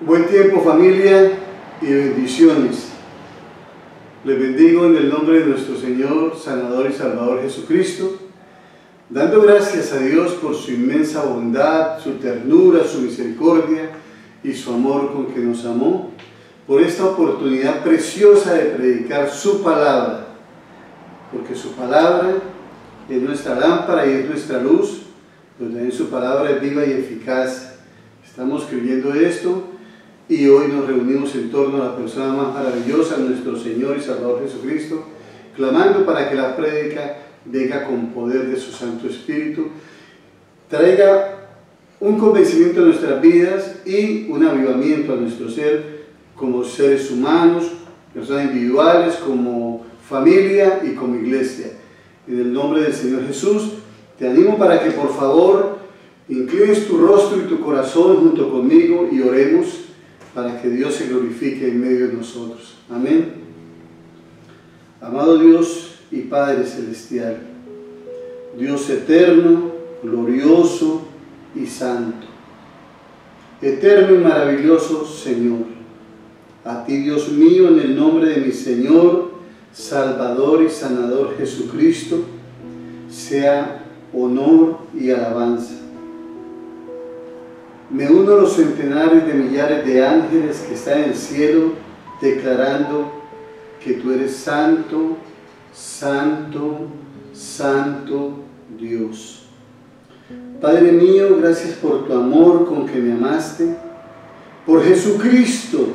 Buen tiempo, familia, y bendiciones. Les bendigo en el nombre de nuestro Señor, Sanador y Salvador Jesucristo, dando gracias a Dios por su inmensa bondad, su ternura, su misericordia y su amor con que nos amó, por esta oportunidad preciosa de predicar su palabra, porque su palabra es nuestra lámpara y es nuestra luz, pero también su palabra es viva y eficaz. Estamos creyendo esto y hoy nos reunimos en torno a la persona más maravillosa, nuestro Señor y Salvador Jesucristo, clamando para que la prédica venga con poder de su Santo Espíritu, traiga un convencimiento a nuestras vidas y un avivamiento a nuestro ser como seres humanos, personas individuales, como familia y como iglesia. En el nombre del Señor Jesús, te animo para que por favor inclines tu rostro y tu corazón junto conmigo y oremos para que Dios se glorifique en medio de nosotros. Amén. Amado Dios y Padre Celestial, Dios eterno, glorioso y santo, eterno y maravilloso Señor, a ti, Dios mío, en el nombre de mi Señor, Salvador y Sanador Jesucristo, sea honor y alabanza. Me uno a los centenares de millares de ángeles que están en el cielo declarando que tú eres santo, santo, santo Dios. Padre mío, gracias por tu amor con que me amaste, por Jesucristo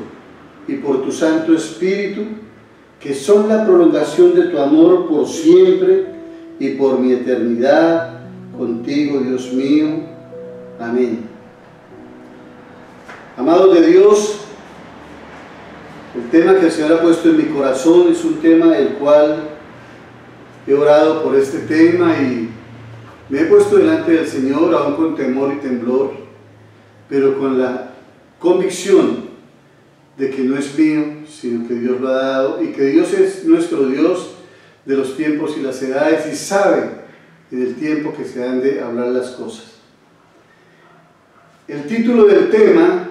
y por tu Santo Espíritu, que son la prolongación de tu amor por siempre y por mi eternidad contigo, Dios mío. Amén. Amados de Dios, el tema que el Señor ha puesto en mi corazón es un tema del cual he orado por este tema y me he puesto delante del Señor, aún con temor y temblor, pero con la convicción de que no es mío, sino que Dios lo ha dado y que Dios es nuestro Dios de los tiempos y las edades y sabe en el tiempo que se han de hablar las cosas. El título del tema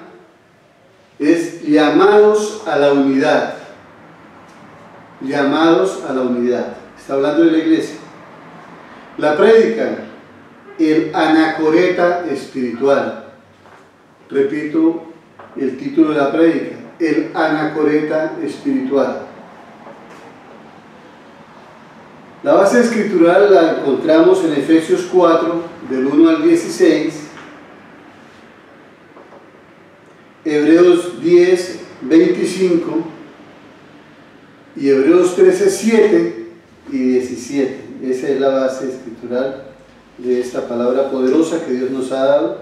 es llamados a la unidad. Llamados a la unidad. Está hablando de la iglesia. La prédica, el anacoreta espiritual. Repito el título de la prédica, el anacoreta espiritual. La base escritural la encontramos en Efesios 4, del 1 al 16, Hebreos 10, 25 y Hebreos 13, 7 y 17. Esa es la base escritural de esta palabra poderosa que Dios nos ha dado.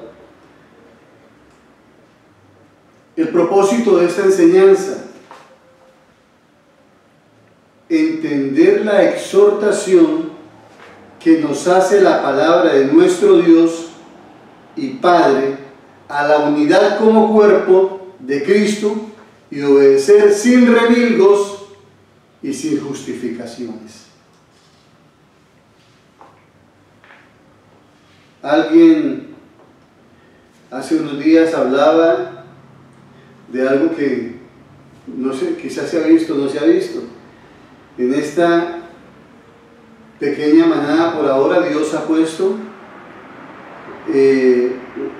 El propósito de esta enseñanza: entender la exhortación que nos hace la palabra de nuestro Dios y Padre a la unidad como cuerpo de Cristo y obedecer sin remilgos y sin justificaciones. Alguien hace unos días hablaba de algo que no sé, quizás se ha visto o no se ha visto. En esta pequeña manada por ahora Dios ha puesto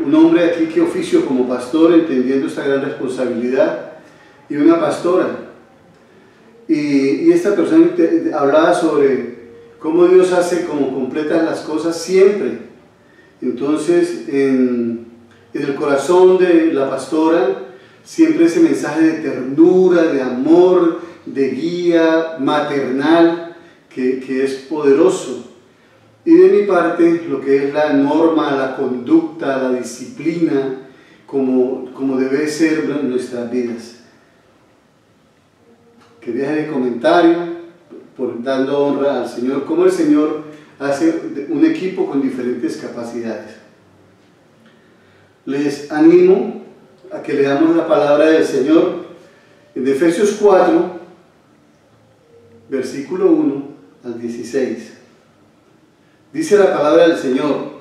un hombre aquí que oficio como pastor, entendiendo esta gran responsabilidad, y una pastora. Y esta persona hablaba sobre cómo Dios hace como completas las cosas siempre. Entonces, en el corazón de la pastora, siempre ese mensaje de ternura, de amor, de guía maternal, que es poderoso. Y de mi parte, lo que es la norma, la conducta, la disciplina, como debe ser en nuestras vidas. Quería hacer el comentario, dando honra al Señor, cómo el Señor hace un equipo con diferentes capacidades. Les animo a que leamos la palabra del Señor en Efesios 4, versículo 1 al 16. Dice la palabra del Señor: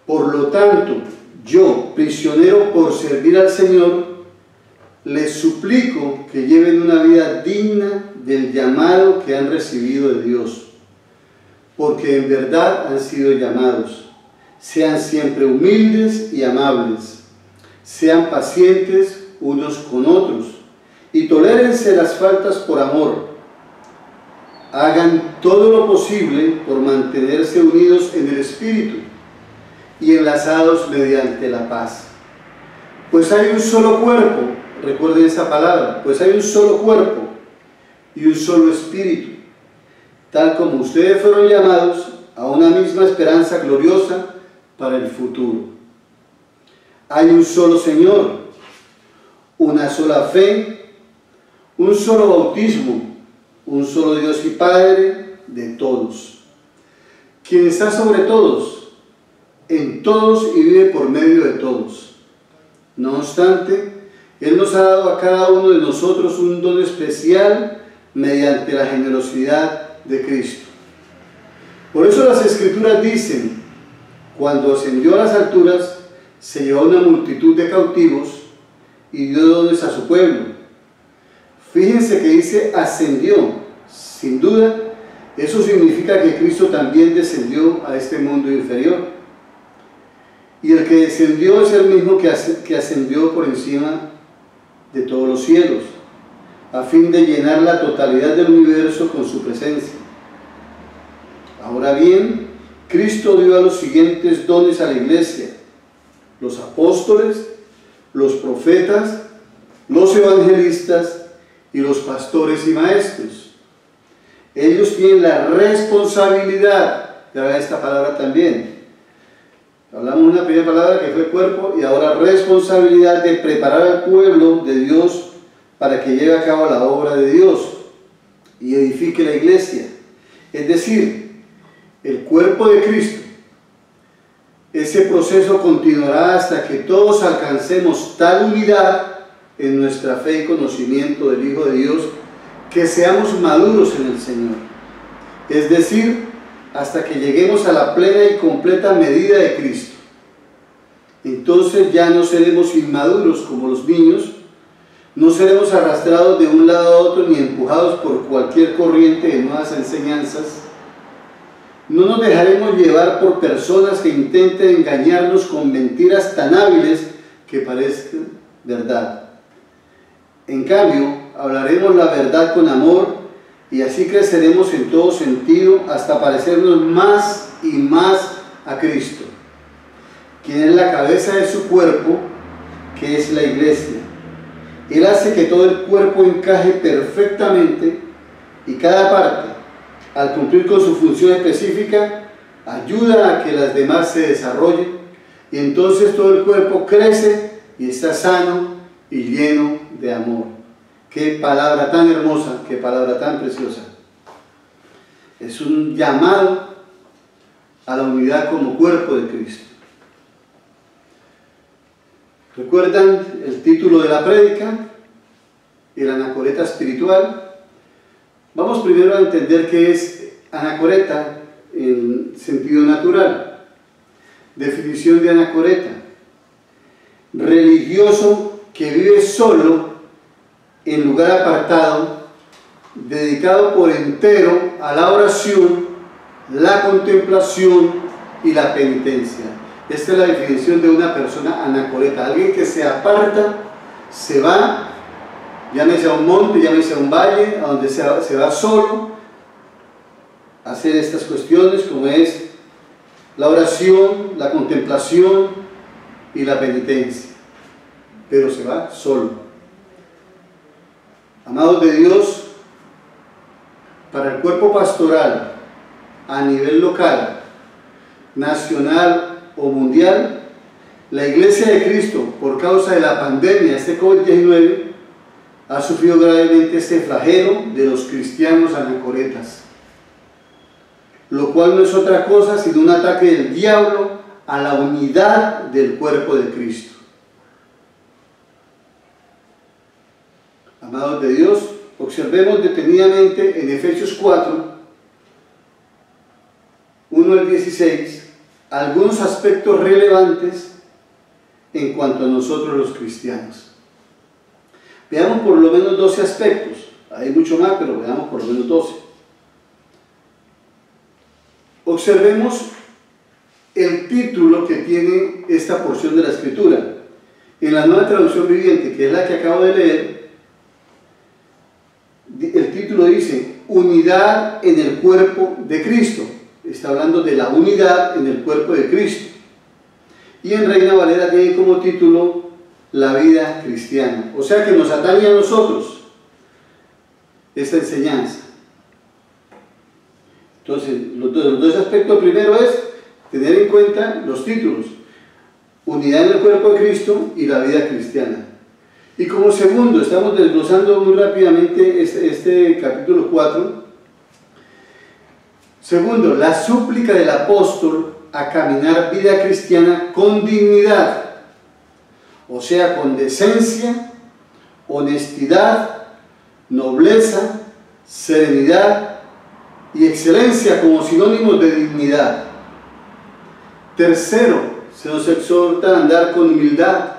por lo tanto, yo, prisionero por servir al Señor, les suplico que lleven una vida digna del llamado que han recibido de Dios, porque en verdad han sido llamados. Sean siempre humildes y amables, sean pacientes unos con otros y tolérense las faltas por amor. Hagan todo lo posible por mantenerse unidos en el Espíritu y enlazados mediante la paz. Pues hay un solo cuerpo, recuerden esa palabra, pues hay un solo cuerpo y un solo Espíritu, tal como ustedes fueron llamados a una misma esperanza gloriosa para el futuro. Hay un solo Señor, una sola fe, un solo bautismo, un solo Dios y Padre de todos, quien está sobre todos, en todos y vive por medio de todos. No obstante, Él nos ha dado a cada uno de nosotros un don especial mediante la generosidad de Cristo. Por eso las Escrituras dicen: cuando ascendió a las alturas, se llevó una multitud de cautivos y dio dones a su pueblo. Fíjense que dice ascendió. Sin duda, eso significa que Cristo también descendió a este mundo inferior. Y el que descendió es el mismo que ascendió por encima de todos los cielos, a fin de llenar la totalidad del universo con su presencia. Ahora bien, Cristo dio a los siguientes dones a la iglesia: los apóstoles, los profetas, los evangelistas y los pastores y maestros. Ellos tienen la responsabilidad, ya esta palabra también, hablamos de una primera palabra que fue cuerpo, y ahora responsabilidad de preparar al pueblo de Dios para que lleve a cabo la obra de Dios y edifique la iglesia, es decir, el cuerpo de Cristo. Ese proceso continuará hasta que todos alcancemos tal unidad en nuestra fe y conocimiento del Hijo de Dios que seamos maduros en el Señor, es decir, hasta que lleguemos a la plena y completa medida de Cristo. Entonces ya no seremos inmaduros como los niños, no seremos arrastrados de un lado a otro ni empujados por cualquier corriente de nuevas enseñanzas. No nos dejaremos llevar por personas que intenten engañarnos con mentiras tan hábiles que parezcan verdad. En cambio, hablaremos la verdad con amor y así creceremos en todo sentido hasta parecernos más y más a Cristo, quien es la cabeza de su cuerpo, que es la iglesia. Él hace que todo el cuerpo encaje perfectamente y cada parte, al cumplir con su función específica, ayuda a que las demás se desarrollen y entonces todo el cuerpo crece y está sano y lleno de amor. Qué palabra tan hermosa, qué palabra tan preciosa. Es un llamado a la unidad como cuerpo de Cristo. ¿Recuerdan el título de la prédica? El anacoreta espiritual. Vamos primero a entender qué es anacoreta en sentido natural. Definición de anacoreta: religioso que vive solo en lugar apartado, dedicado por entero a la oración, la contemplación y la penitencia. Esta es la definición de una persona anacoreta: alguien que se aparta, se va, llámese a un monte, llámese a un valle, a donde se va solo a hacer estas cuestiones, como es la oración, la contemplación y la penitencia, pero se va solo. Amados de Dios, para el cuerpo pastoral a nivel local, nacional o mundial, la Iglesia de Cristo, por causa de la pandemia, este COVID-19, ha sufrido gravemente este flagelo de los cristianos anacoretas, lo cual no es otra cosa sino un ataque del diablo a la unidad del cuerpo de Cristo. Amados de Dios, observemos detenidamente en Efesios 4, 1 al 16, algunos aspectos relevantes en cuanto a nosotros los cristianos. Veamos por lo menos 12 aspectos. Hay mucho más, pero veamos por lo menos 12. Observemos el título que tiene esta porción de la Escritura. En la Nueva Traducción Viviente, que es la que acabo de leer, el título dice: Unidad en el cuerpo de Cristo. Está hablando de la unidad en el cuerpo de Cristo. Y en Reina Valera tiene como título la vida cristiana. O sea que nos atañe a nosotros esta enseñanza. Entonces, los dos aspectos. Primero es tener en cuenta los títulos: unidad en el cuerpo de Cristo y la vida cristiana. Y como segundo, estamos desglosando muy rápidamente este capítulo 4. Segundo, la súplica del apóstol a caminar vida cristiana con dignidad, o sea, con decencia, honestidad, nobleza, serenidad y excelencia como sinónimos de dignidad. Tercero, se nos exhorta a andar con humildad,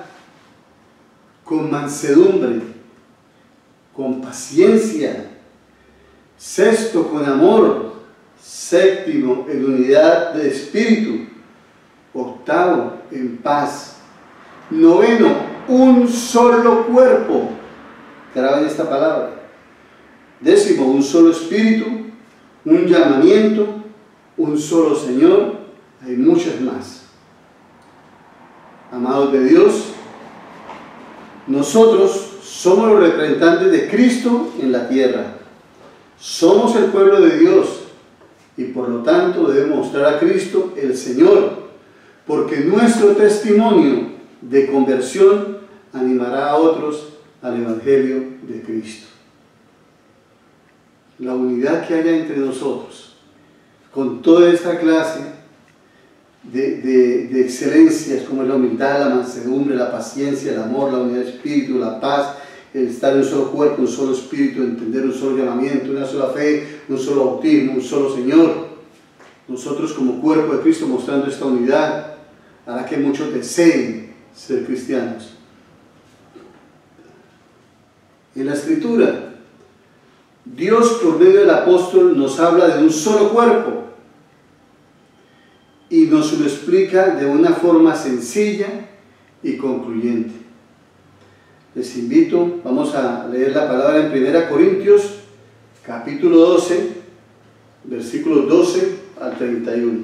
con mansedumbre, con paciencia. Sexto, con amor. Séptimo, en unidad de espíritu. Octavo, en paz. Noveno, un solo cuerpo. Graben esta palabra. Décimo, un solo espíritu, un llamamiento, un solo Señor. Hay muchas más. Amados de Dios, nosotros somos los representantes de Cristo en la tierra. Somos el pueblo de Dios y por lo tanto debemos mostrar a Cristo el Señor, porque nuestro testimonio de conversión animará a otros al Evangelio de Cristo. La unidad que haya entre nosotros, con toda esta clase de excelencias como la humildad, la mansedumbre, la paciencia, el amor, la unidad de espíritu, la paz, el estar en un solo cuerpo, un solo espíritu, entender un solo llamamiento, una sola fe, un solo bautismo, un solo Señor. Nosotros como cuerpo de Cristo mostrando esta unidad hará que muchos deseen ser cristianos. En la Escritura, Dios por medio del apóstol nos habla de un solo cuerpo y nos lo explica de una forma sencilla y concluyente. Les invito, vamos a leer la palabra en 1 Corintios, capítulo 12, versículos 12 al 31.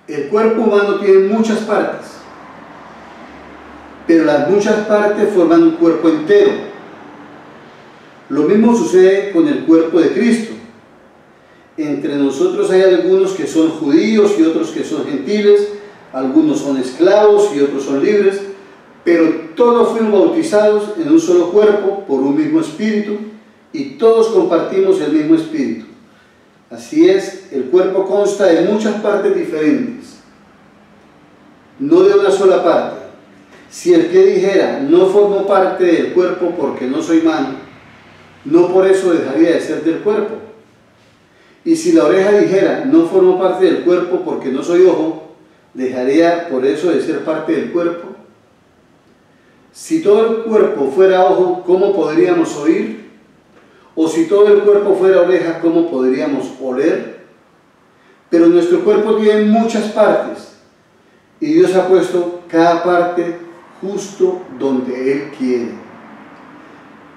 El cuerpo humano tiene muchas partes, pero las muchas partes forman un cuerpo entero. Lo mismo sucede con el cuerpo de Cristo. Entre nosotros hay algunos que son judíos y otros que son gentiles, algunos son esclavos y otros son libres, pero todos fuimos bautizados en un solo cuerpo por un mismo espíritu y todos compartimos el mismo espíritu. Así es, el cuerpo consta de muchas partes diferentes, no de una sola parte. Si el pie dijera, no formo parte del cuerpo porque no soy mano, no por eso dejaría de ser del cuerpo. Y si la oreja dijera, no formo parte del cuerpo porque no soy ojo, dejaría por eso de ser parte del cuerpo. Si todo el cuerpo fuera ojo, ¿cómo podríamos oír? O si todo el cuerpo fuera oreja, ¿cómo podríamos oler? Pero nuestro cuerpo tiene muchas partes y Dios ha puesto cada parte justo donde Él quiere.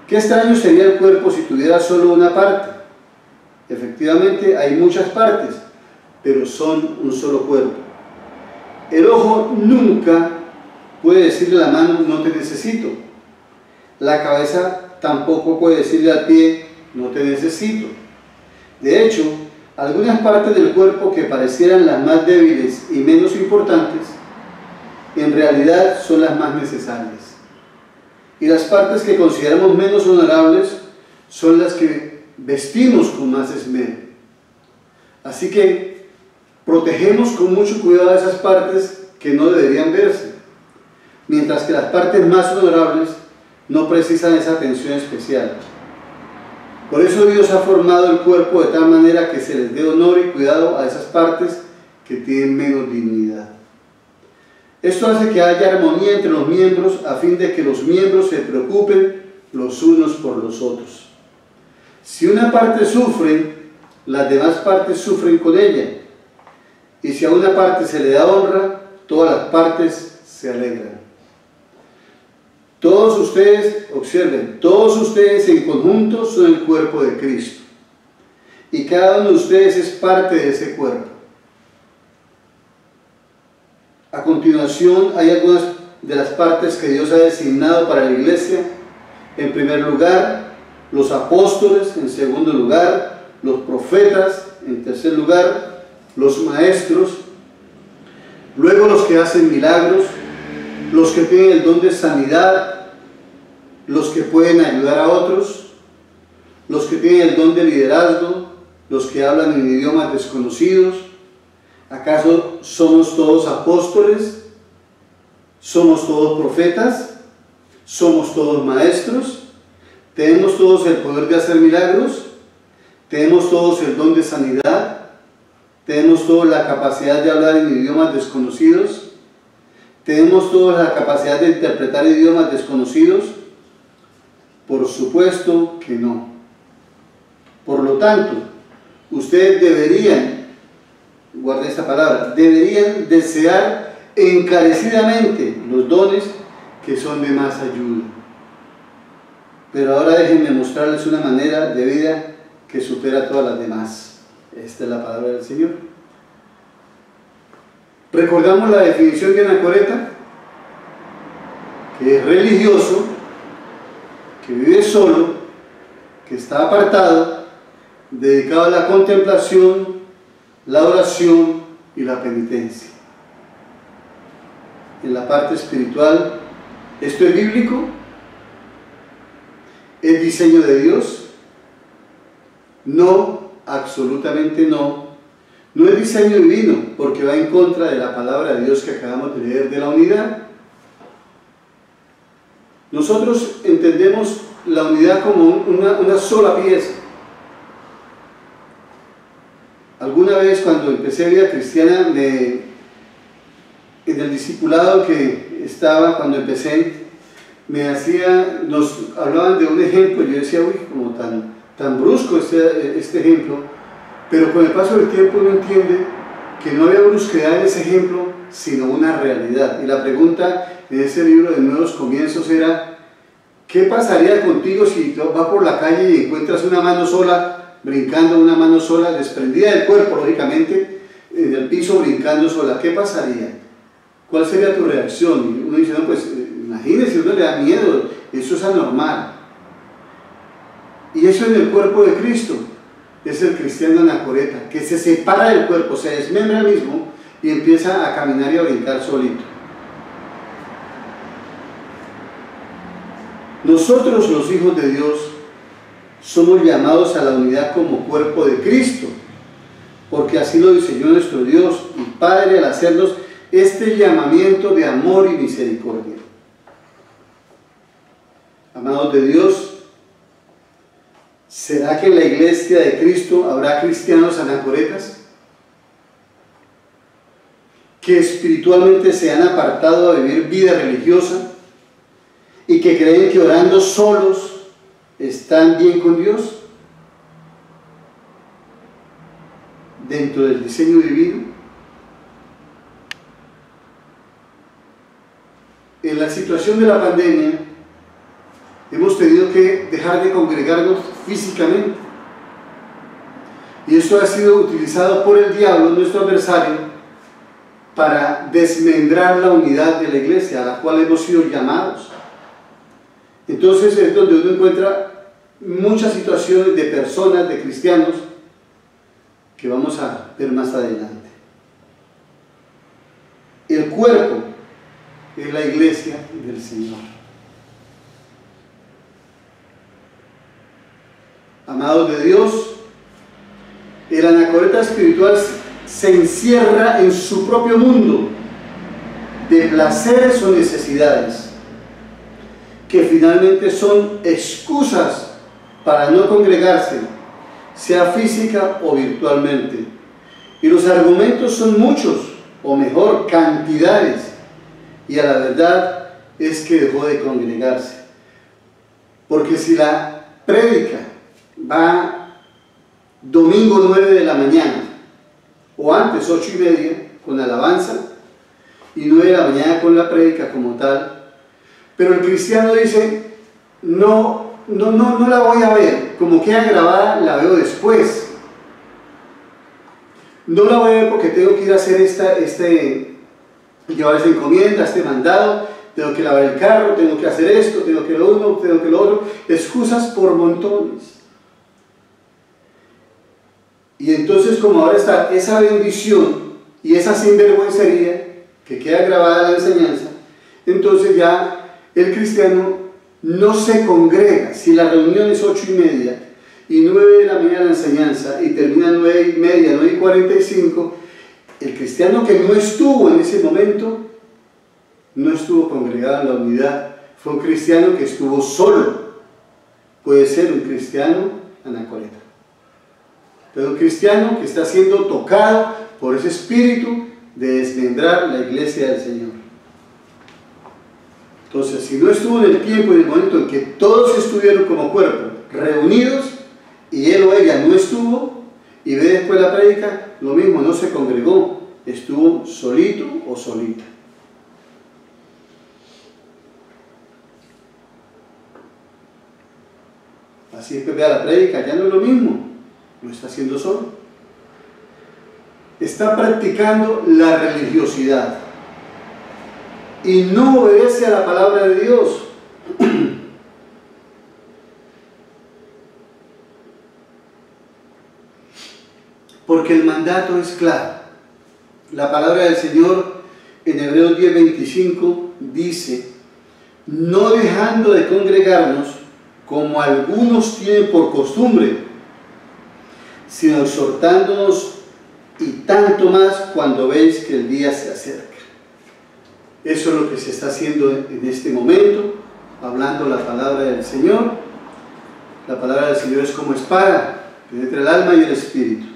Qué extraño sería el cuerpo si tuviera solo una parte. Efectivamente hay muchas partes, pero son un solo cuerpo. El ojo nunca puede decirle a la mano, no te necesito. La cabeza tampoco puede decirle al pie, no te necesito. De hecho, algunas partes del cuerpo que parecieran las más débiles y menos importantes, en realidad son las más necesarias. Y las partes que consideramos menos honorables son las que vestimos con más esmero. Así que protegemos con mucho cuidado esas partes que no deberían verse, mientras que las partes más honorables no precisan esa atención especial. Por eso Dios ha formado el cuerpo de tal manera que se les dé honor y cuidado a esas partes que tienen menos dignidad. Esto hace que haya armonía entre los miembros a fin de que los miembros se preocupen los unos por los otros. Si una parte sufre, las demás partes sufren con ella. Y si a una parte se le da honra, todas las partes se alegran. Todos ustedes, observen, todos ustedes en conjunto son el cuerpo de Cristo. Y cada uno de ustedes es parte de ese cuerpo. A continuación, hay algunas de las partes que Dios ha designado para la iglesia. En primer lugar, los apóstoles. En segundo lugar, los profetas. En tercer lugar, los maestros. Luego, los que hacen milagros, los que tienen el don de sanidad, los que pueden ayudar a otros, los que tienen el don de liderazgo, los que hablan en idiomas desconocidos. ¿Acaso somos todos apóstoles? ¿Somos todos profetas? ¿Somos todos maestros? ¿Tenemos todos el poder de hacer milagros? ¿Tenemos todos el don de sanidad? ¿Tenemos todos la capacidad de hablar en idiomas desconocidos? ¿Tenemos todos la capacidad de interpretar idiomas desconocidos? Por supuesto que no. Por lo tanto, ustedes deberían, guarden esta palabra, deberían desear encarecidamente los dones que son de más ayuda. Pero ahora déjenme mostrarles una manera de vida que supera todas las demás. Esta es la palabra del Señor. Recordamos la definición de anacoreta, que es religioso, que vive solo, que está apartado, dedicado a la contemplación, la oración y la penitencia. En la parte espiritual, ¿esto es bíblico? ¿Es diseño de Dios? No, absolutamente no. No es diseño divino, porque va en contra de la palabra de Dios que acabamos de leer de la unidad. Nosotros entendemos la unidad como una sola pieza. Alguna vez cuando empecé vida cristiana, en el discipulado que estaba cuando empecé, nos hablaban de un ejemplo. Yo decía, uy, como tan brusco este ejemplo, pero con el paso del tiempo uno entiende que no había brusquedad en ese ejemplo, sino una realidad. Y la pregunta en ese libro de Nuevos Comienzos era, ¿qué pasaría contigo si vas por la calle y encuentras una mano sola, brincando, una mano sola, desprendida del cuerpo, lógicamente, en el piso brincando sola? ¿Qué pasaría? ¿Cuál sería tu reacción? Y uno dice, no, pues imagínese, uno le da miedo, eso es anormal. Y eso en el cuerpo de Cristo es el cristiano anacoreta, que se separa del cuerpo, se desmembra el mismo y empieza a caminar y a brincar solito. Nosotros, los hijos de Dios, somos llamados a la unidad como cuerpo de Cristo, porque así lo diseñó nuestro Dios y Padre al hacernos este llamamiento de amor y misericordia. Amados de Dios, ¿será que en la iglesia de Cristo habrá cristianos anacoretas que espiritualmente se han apartado a vivir vida religiosa y que creen que orando solos están bien con Dios dentro del diseño divino? En la situación de la pandemia hemos tenido que dejar de congregarnos físicamente, y esto ha sido utilizado por el diablo, nuestro adversario, para desmembrar la unidad de la iglesia a la cual hemos sido llamados. Entonces es donde uno encuentra muchas situaciones de personas, de cristianos, que vamos a ver más adelante. El cuerpo es la iglesia del Señor. Amados de Dios, el anacoreta espiritual se encierra en su propio mundo de placeres o necesidades, que finalmente son excusas para no congregarse, sea física o virtualmente. Y los argumentos son muchos, o mejor, cantidades, y a la verdad es que dejó de congregarse. Porque si la prédica va domingo 9 de la mañana, o antes 8:30 con alabanza, y 9 de la mañana con la prédica como tal, pero el cristiano dice, no la voy a ver, como queda grabada la veo después. No la voy a ver porque tengo que ir a hacer llevar esa encomienda, este mandado, tengo que lavar el carro, tengo que hacer esto, tengo que lo uno, tengo que lo otro, excusas por montones. Y entonces, como ahora está esa bendición y esa sinvergüencería que queda grabada en la enseñanza, entonces ya el cristiano no se congrega. Si la reunión es 8:30 y 9 de la mañana la enseñanza y termina 9:30, 9:45, el cristiano que no estuvo en ese momento, no estuvo congregado en la unidad, fue un cristiano que estuvo solo. Puede ser un cristiano anacoreta, pero un cristiano que está siendo tocado por ese espíritu de desmembrar la iglesia del Señor. Entonces, si no estuvo en el tiempo, en el momento en que todos estuvieron como cuerpo reunidos y él o ella no estuvo, y ve después la prédica, lo mismo, no se congregó, estuvo solito o solita. Así es que vea la prédica, ya no es lo mismo, lo está haciendo solo. Está practicando la religiosidad y no obedece a la palabra de Dios. Porque el mandato es claro. La palabra del Señor en Hebreos 10:25 dice: no dejando de congregarnos como algunos tienen por costumbre, sino exhortándonos, y tanto más cuando veis que el día se acerca. Eso es lo que se está haciendo en este momento, hablando la palabra del Señor. La palabra del Señor es como espada, penetra el alma y el espíritu.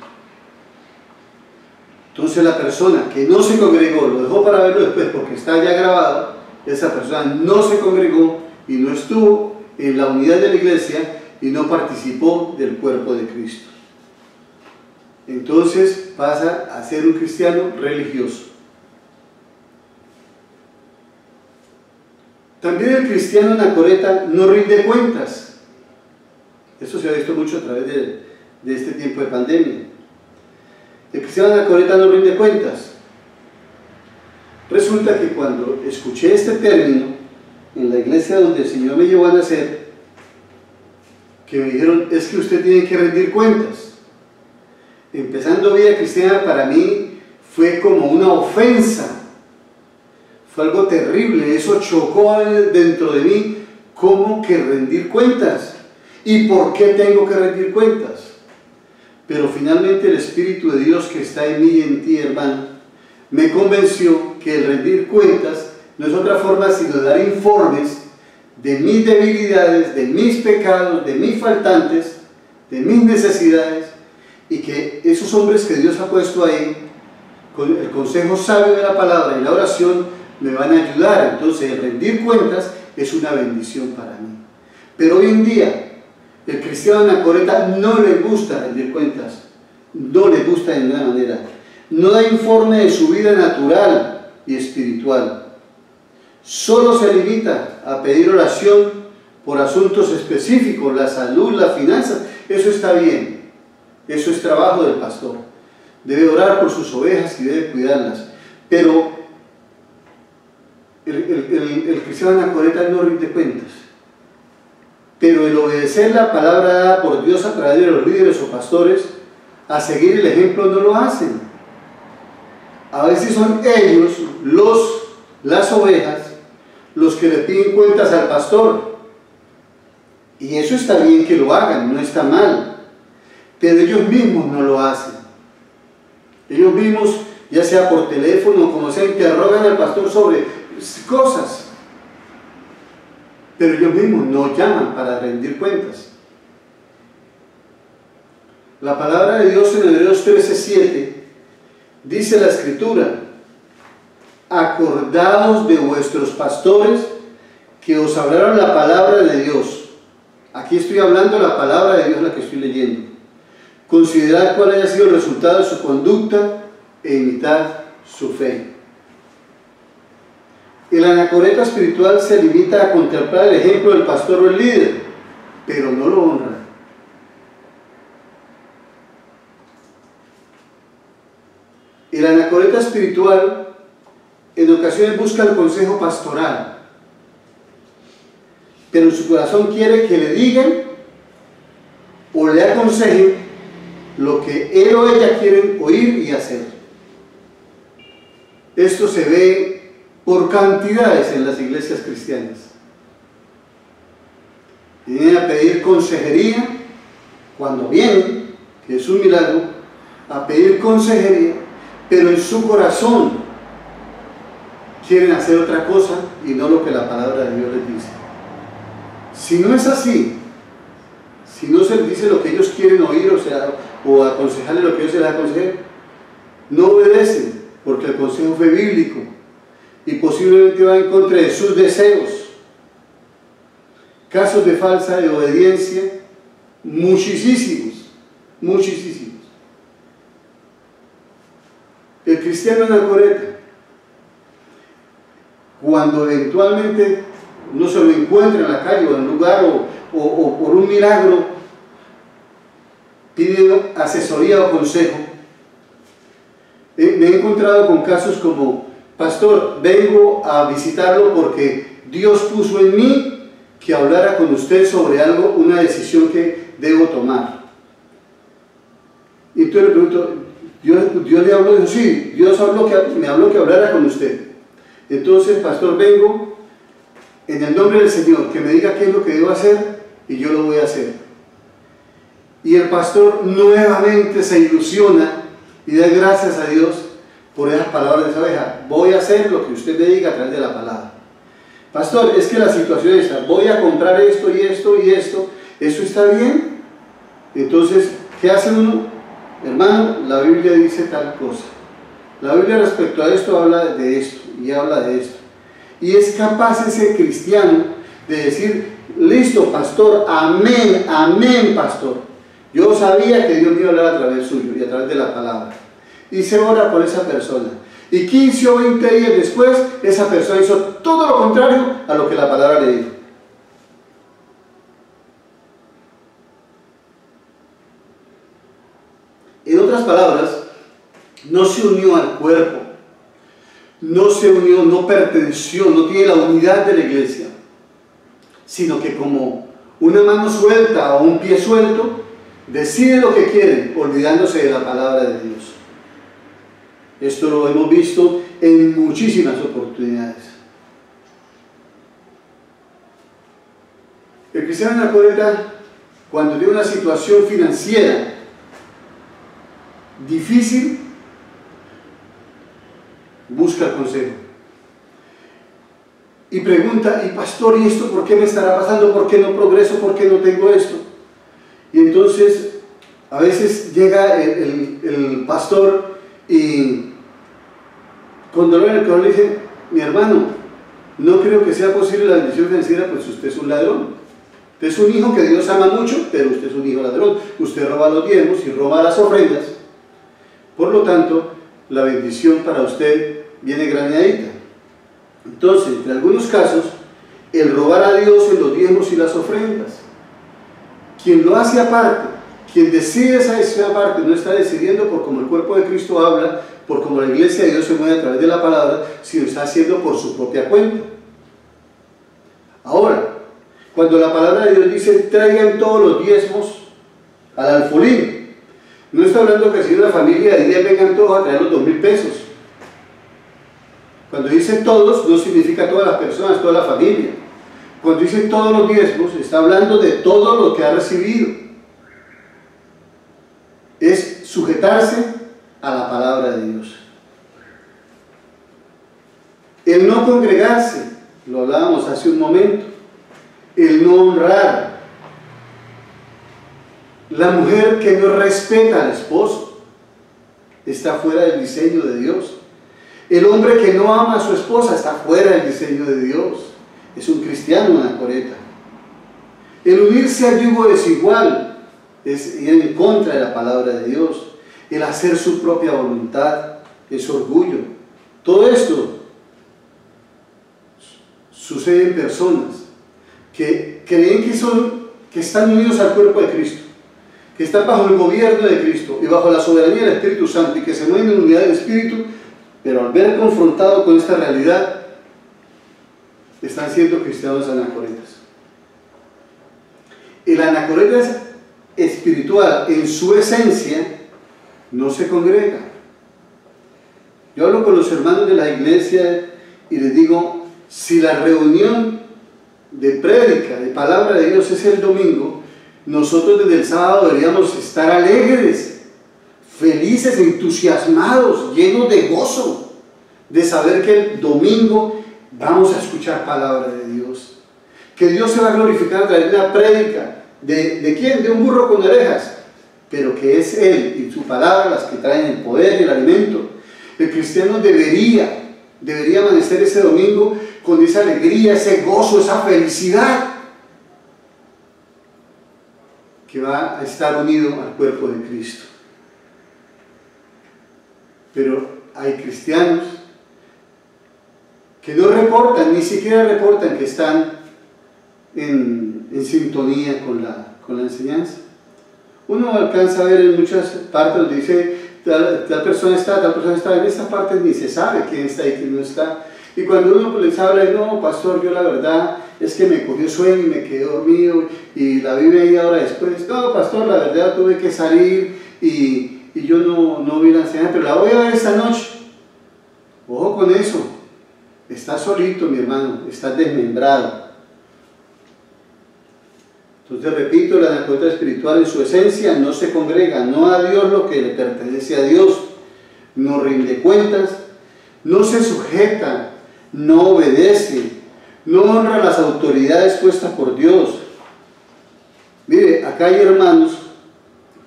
Entonces la persona que no se congregó, lo dejó para verlo después porque está ya grabado, esa persona no se congregó y no estuvo en la unidad de la iglesia y no participó del cuerpo de Cristo. Entonces pasa a ser un cristiano religioso. También el cristiano anacoreta no rinde cuentas. Esto se ha visto mucho a través de este tiempo de pandemia. El cristiano anacoreta no rinde cuentas. Resulta que cuando escuché este término en la iglesia donde el Señor me llevó a nacer, que me dijeron, es que usted tiene que rendir cuentas. Empezando vida cristiana para mí fue como una ofensa. Fue algo terrible, eso chocó dentro de mí. ¿Cómo que rendir cuentas? ¿Y por qué tengo que rendir cuentas? Pero finalmente el Espíritu de Dios que está en mí y en ti, hermano, me convenció que el rendir cuentas no es otra forma sino dar informes de mis debilidades, de mis pecados, de mis faltantes, de mis necesidades, y que esos hombres que Dios ha puesto ahí, con el consejo sabio de la palabra y la oración, me van a ayudar. Entonces el rendir cuentas es una bendición para mí. Pero hoy en día el cristiano anacoreta no le gusta rendir cuentas, no le gusta de ninguna manera, no da informe de su vida natural y espiritual, solo se limita a pedir oración por asuntos específicos, la salud, las finanzas. Eso está bien, eso es trabajo del pastor, debe orar por sus ovejas y debe cuidarlas, pero el cristiano anacoreta no rinde cuentas. Pero el obedecer la palabra dada por Dios a través de los líderes o pastores, a seguir el ejemplo, no lo hacen. A veces son ellos, las ovejas, los que le piden cuentas al pastor. Y eso está bien que lo hagan, no está mal. Pero ellos mismos no lo hacen. Ellos mismos, ya sea por teléfono o como sea, interrogan al pastor sobre cosas. Pero ellos mismos no llaman para rendir cuentas. La palabra de Dios en Hebreos 13:7 dice la Escritura: acordaos de vuestros pastores que os hablaron la palabra de Dios. Aquí estoy hablando la palabra de Dios, la que estoy leyendo. Considerad cuál haya sido el resultado de su conducta e imitad su fe. El anacoreta espiritual se limita a contemplar el ejemplo del pastor o el líder, pero no lo honra. El anacoreta espiritual en ocasiones busca el consejo pastoral, pero en su corazón quiere que le digan o le aconsejen lo que él o ella quieren oír y hacer. Esto se ve por cantidades en las iglesias cristianas. Vienen a pedir consejería cuando vienen, que es un milagro, a pedir consejería, pero en su corazón quieren hacer otra cosa y no lo que la palabra de Dios les dice. Si no es así, si no se les dice lo que ellos quieren oír, o aconsejarles lo que ellos se les aconsejen, no obedecen, porque el consejo fue bíblico y posiblemente va en contra de sus deseos. Casos de falsa obediencia, muchísimos. El cristiano anacoreta, cuando eventualmente no se lo encuentra en la calle o en un lugar o por un milagro, pide asesoría o consejo. Me he encontrado con casos como: pastor, vengo a visitarlo porque Dios puso en mí que hablara con usted sobre algo, una decisión que debo tomar. Y entonces le pregunto, ¿Dios le habló? Dijo, sí, Dios me habló que hablara con usted. Entonces, pastor, vengo en el nombre del Señor, que me diga qué es lo que debo hacer y yo lo voy a hacer. Y el pastor nuevamente se ilusiona y da gracias a Dios por esas palabras de esa oveja. Voy a hacer lo que usted me diga a través de la palabra. Pastor, es que la situación es esta, voy a comprar esto y esto y esto, ¿eso está bien? Entonces, ¿qué hace uno? Hermano, la Biblia dice tal cosa. La Biblia respecto a esto habla de esto y habla de esto. Y es capaz ese cristiano de decir, listo, pastor, amén, amén, pastor. Yo sabía que Dios me iba a hablar a través suyo y a través de la palabra. Y se ora por esa persona. Y 15 o 20 días después, esa persona hizo todo lo contrario a lo que la palabra le dijo. En otras palabras, no se unió al cuerpo, no se unió, no perteneció, no tiene la unidad de la iglesia, sino que como una mano suelta o un pie suelto, decide lo que quiere, olvidándose de la palabra de Dios. Esto lo hemos visto en muchísimas oportunidades. El cristiano anacoreta, cuando tiene una situación financiera difícil, busca el consejo y pregunta, y pastor, ¿y esto por qué me estará pasando? ¿Por qué no progreso? ¿Por qué no tengo esto? Y entonces a veces llega el pastor y con dolor en el corazón le dice, mi hermano, no creo que sea posible la bendición financiera, pues usted es un ladrón. Usted es un hijo que Dios ama mucho, pero usted es un hijo ladrón. Usted roba los diezmos y roba las ofrendas. Por lo tanto, la bendición para usted viene graneadita. Entonces, en algunos casos, el robar a Dios en los diezmos y las ofrendas, quien lo hace aparte, quien decide esa decisión aparte, no está decidiendo por como el cuerpo de Cristo habla, por como la iglesia de Dios se mueve a través de la palabra, sino está haciendo por su propia cuenta. Ahora, cuando la palabra de Dios dice, traigan todos los diezmos al alfolí, no está hablando que si una familia de 10 vengan todos a traer los 2.000 pesos. Cuando dice todos, no significa todas las personas, toda la familia. Cuando dice todos los diezmos, está hablando de todo lo que ha recibido. Es sujetarse a la palabra de Dios. El no congregarse, lo hablábamos hace un momento. El no honrar. La mujer que no respeta al esposo está fuera del diseño de Dios. El hombre que no ama a su esposa está fuera del diseño de Dios. Es un cristiano anacoreta. El unirse al yugo desigual es ir en contra de la palabra de Dios. El hacer su propia voluntad es orgullo. Todo esto sucede en personas que creen que están unidos al cuerpo de Cristo, que están bajo el gobierno de Cristo y bajo la soberanía del Espíritu Santo y que se mueven en unidad del Espíritu, pero al ver confrontado con esta realidad, están siendo cristianos anacoretas. El anacoreta espiritual, en su esencia, no se congrega. Yo hablo con los hermanos de la iglesia y les digo, si la reunión de prédica, de palabra de Dios es el domingo, nosotros desde el sábado deberíamos estar alegres, felices, entusiasmados, llenos de gozo, de saber que el domingo vamos a escuchar palabra de Dios, que Dios se va a glorificar a través de una prédica. ¿De quién? De un burro con orejas, pero que es Él y su palabra las que traen el poder y el alimento. El cristiano debería amanecer ese domingo con esa alegría, ese gozo, esa felicidad, que va a estar unido al cuerpo de Cristo. Pero hay cristianos que no reportan, ni siquiera reportan que están en sintonía con la enseñanza. Uno alcanza a ver en muchas partes donde dice tal persona está, en esta parte ni se sabe quién está y quién no está. Y cuando uno les habla, no, pastor, yo la verdad es que me cogió sueño y me quedé dormido y la vi media hora después. No, pastor, la verdad tuve que salir y yo no vi la enseñanza, pero la voy a ver esta noche. Ojo con eso. Estás solito, mi hermano, estás desmembrado. Entonces repito, el anacoreta espiritual en su esencia no se congrega, no da a Dios lo que le pertenece a Dios, no rinde cuentas, no se sujeta, no obedece, no honra las autoridades puestas por Dios. Mire, acá hay hermanos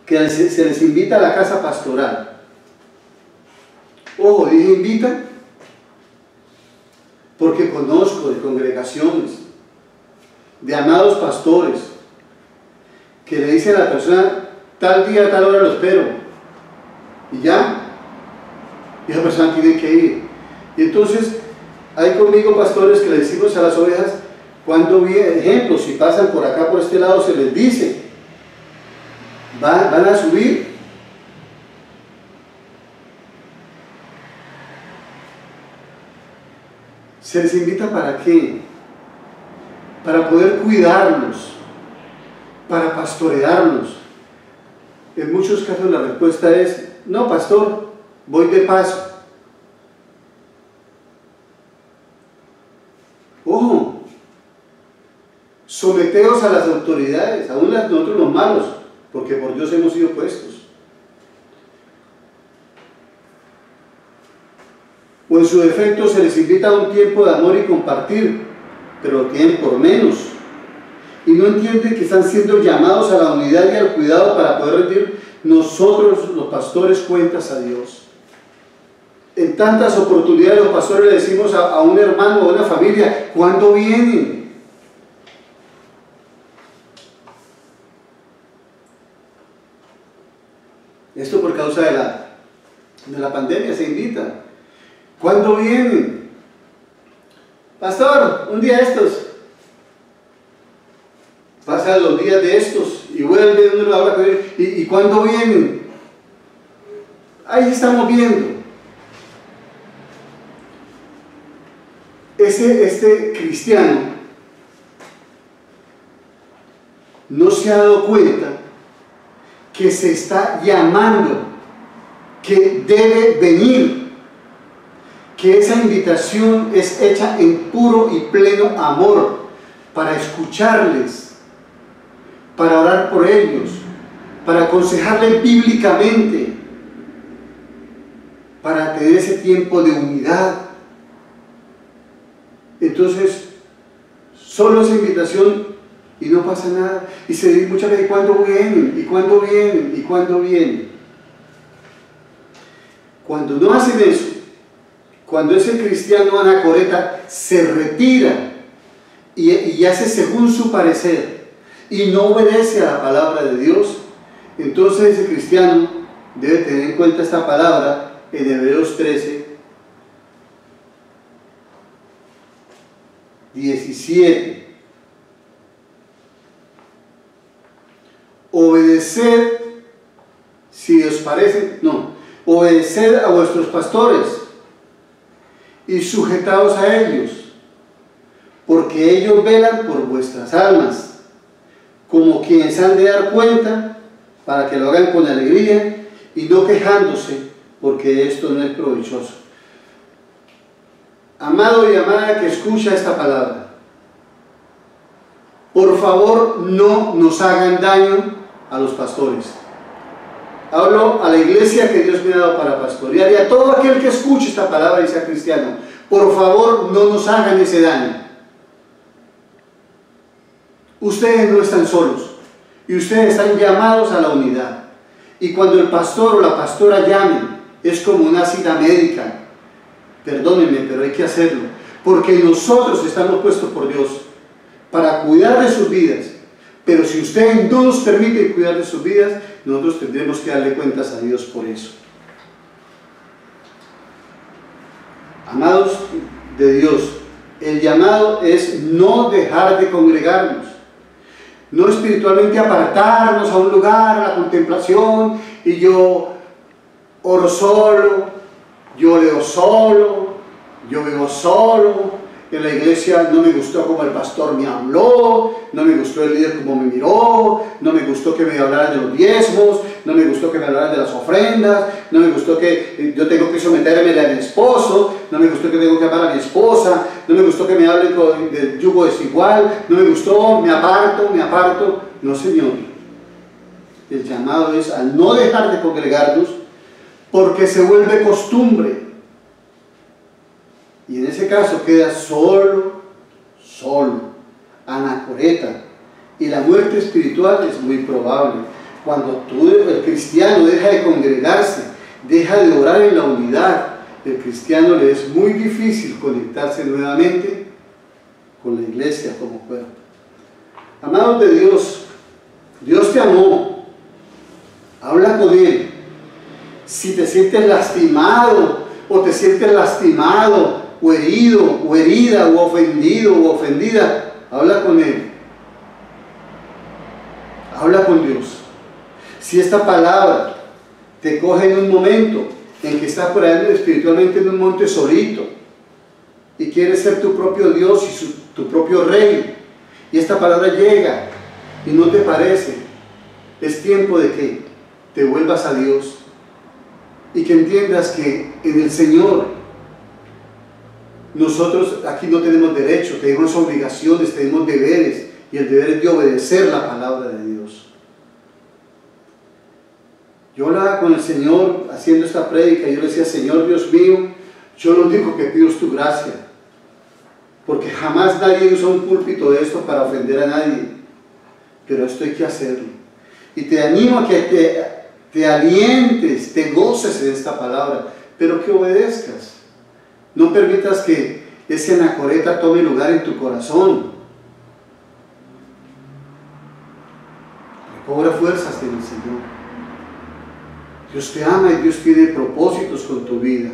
que se les invita a la casa pastoral. Ojo, dije invita, porque conozco de congregaciones, de amados pastores, que le dicen a la persona, tal día, tal hora lo espero, y ya, y esa persona tiene que ir. Y entonces, hay conmigo pastores que le decimos a las ovejas, cuando viene, ejemplo, si pasan por acá, por este lado, se les dice, van a subir, se les invita ¿para qué? Para poder cuidarlos, para pastorearlos. En muchos casos la respuesta es, no, pastor, voy de paso. Ojo, someteos a las autoridades, aún nosotros los malos, porque por Dios hemos sido puestos. O en su defecto se les invita a un tiempo de amor y compartir, pero lo tienen por menos. Y no entienden que están siendo llamados a la unidad y al cuidado para poder rendir nosotros, los pastores, cuentas a Dios. En tantas oportunidades los pastores le decimos a un hermano o a una familia, ¿cuándo vienen? Esto por causa de la pandemia se invita. ¿Cuándo vienen? Pastor, un día estos. Pasan los días de estos y vuelve uno la hora y ¿cuándo vienen? Ahí estamos viendo. Este cristiano no se ha dado cuenta que se está llamando, que debe venir, que esa invitación es hecha en puro y pleno amor para escucharles, para orar por ellos, para aconsejarles bíblicamente, para tener ese tiempo de unidad. Entonces, solo esa invitación y no pasa nada. Y se dice muchas veces, ¿cuándo vienen? ¿Y cuándo vienen? ¿Y cuándo vienen? Cuando no hacen eso, cuando ese cristiano anacoreta se retira y hace según su parecer y no obedece a la palabra de Dios, entonces ese cristiano debe tener en cuenta esta palabra en Hebreos 13, 17. Obedeced, si os parece, obedeced a vuestros pastores y sujetaos a ellos, porque ellos velan por vuestras almas, como quienes han de dar cuenta, para que lo hagan con alegría y no quejándose, porque esto no es provechoso. Amado y amada que escucha esta palabra, por favor no nos hagan daño a los pastores. Hablo a la iglesia que Dios me ha dado para pastorear y a todo aquel que escuche esta palabra y sea cristiano. Por favor, no nos hagan ese daño. Ustedes no están solos y ustedes están llamados a la unidad. Y cuando el pastor o la pastora llamen, es como una cita médica. Perdónenme, pero hay que hacerlo, porque nosotros estamos puestos por Dios para cuidar de sus vidas. Pero si ustedes no nos permiten cuidar de sus vidas, nosotros tendremos que darle cuentas a Dios por eso. Amados de Dios, el llamado es no dejar de congregarnos, no espiritualmente apartarnos a un lugar, a la contemplación, y yo oro solo, yo leo solo, yo vivo solo. En la iglesia no me gustó como el pastor me habló, no me gustó el líder como me miró, no me gustó que me hablaran de los diezmos, no me gustó que me hablaran de las ofrendas, no me gustó que yo tengo que someterme a mi esposo, no me gustó que tengo que amar a mi esposa, no me gustó que me hablen del yugo desigual, no me gustó, me aparto. No, Señor. El llamado es a no dejar de congregarnos porque se vuelve costumbre. Y en ese caso queda solo, anacoreta. Y la muerte espiritual es muy probable. Cuando el cristiano deja de congregarse, deja de orar en la unidad, el cristiano le es muy difícil conectarse nuevamente con la iglesia como cuerpo. Amados de Dios, Dios te amó. Habla con Él. Si te sientes lastimado o te sientes lastimado, o herido, o herida, o ofendido, o ofendida, habla con Él. Habla con Dios. Si esta palabra te coge en un momento en que estás por ahí espiritualmente en un monte solito y quieres ser tu propio Dios y tu propio Rey, y esta palabra llega y no te parece, es tiempo de que te vuelvas a Dios y que entiendas que en el Señor nosotros aquí no tenemos derecho, tenemos obligaciones, tenemos deberes, y el deber es de obedecer la palabra de Dios. Yo hablaba con el Señor haciendo esta prédica y yo le decía: Señor Dios mío, yo lo único que pido es tu gracia, porque jamás nadie usa un púlpito de esto para ofender a nadie, pero esto hay que hacerlo. Y te animo a que te alientes, te goces en esta palabra, pero que obedezcas. No permitas que ese anacoreta tome lugar en tu corazón. Recobra fuerzas en el Señor. Dios te ama y Dios tiene propósitos con tu vida.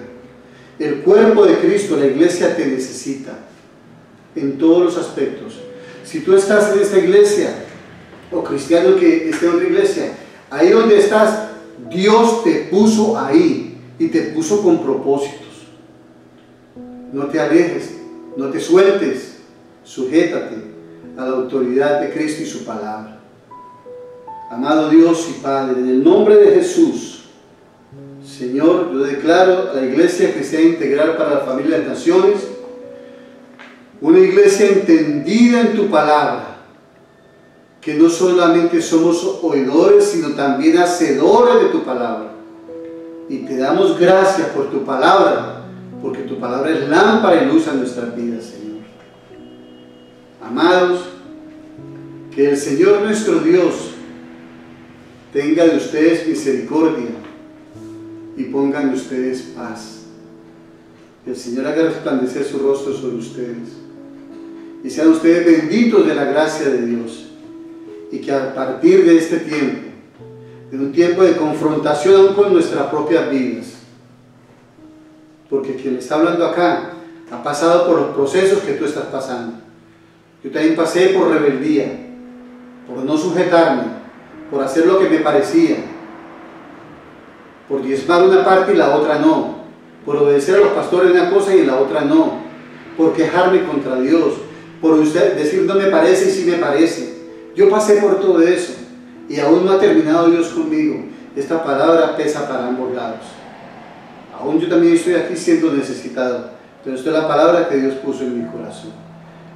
El cuerpo de Cristo, la iglesia, te necesita en todos los aspectos. Si tú estás en esta iglesia, o cristiano que esté en otra iglesia, ahí donde estás, Dios te puso ahí y te puso con propósitos. No te alejes, no te sueltes, sujétate a la autoridad de Cristo y su palabra. Amado Dios y Padre, en el nombre de Jesús, Señor, yo declaro a la Iglesia Cristiana Integral para la Familia de las Naciones, una iglesia entendida en tu palabra, que no solamente somos oidores, sino también hacedores de tu palabra. Y te damos gracias por tu palabra, porque tu palabra es lámpara y luz a nuestras vidas, Señor. Amados, que el Señor nuestro Dios tenga de ustedes misericordia y ponga en ustedes paz. Que el Señor haga resplandecer su rostro sobre ustedes. Y sean ustedes benditos de la gracia de Dios. Y que a partir de este tiempo, de un tiempo de confrontación aún con nuestras propias vidas, porque quien está hablando acá ha pasado por los procesos que tú estás pasando. Yo también pasé por rebeldía, por no sujetarme, por hacer lo que me parecía, por diezmar una parte y la otra no, por obedecer a los pastores en una cosa y en la otra no, por quejarme contra Dios, por usted decir no me parece y sí me parece. Yo pasé por todo eso y aún no ha terminado Dios conmigo. Esta palabra pesa para ambos lados. Aún yo también estoy aquí siendo necesitado, pero esta es la palabra que Dios puso en mi corazón.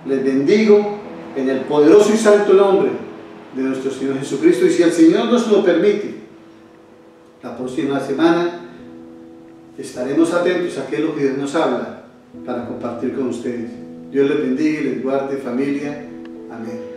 Les bendigo en el poderoso y santo nombre de nuestro Señor Jesucristo, y si el Señor nos lo permite, la próxima semana estaremos atentos a aquello que Dios nos habla para compartir con ustedes. Dios les bendiga y les guarde, familia. Amén.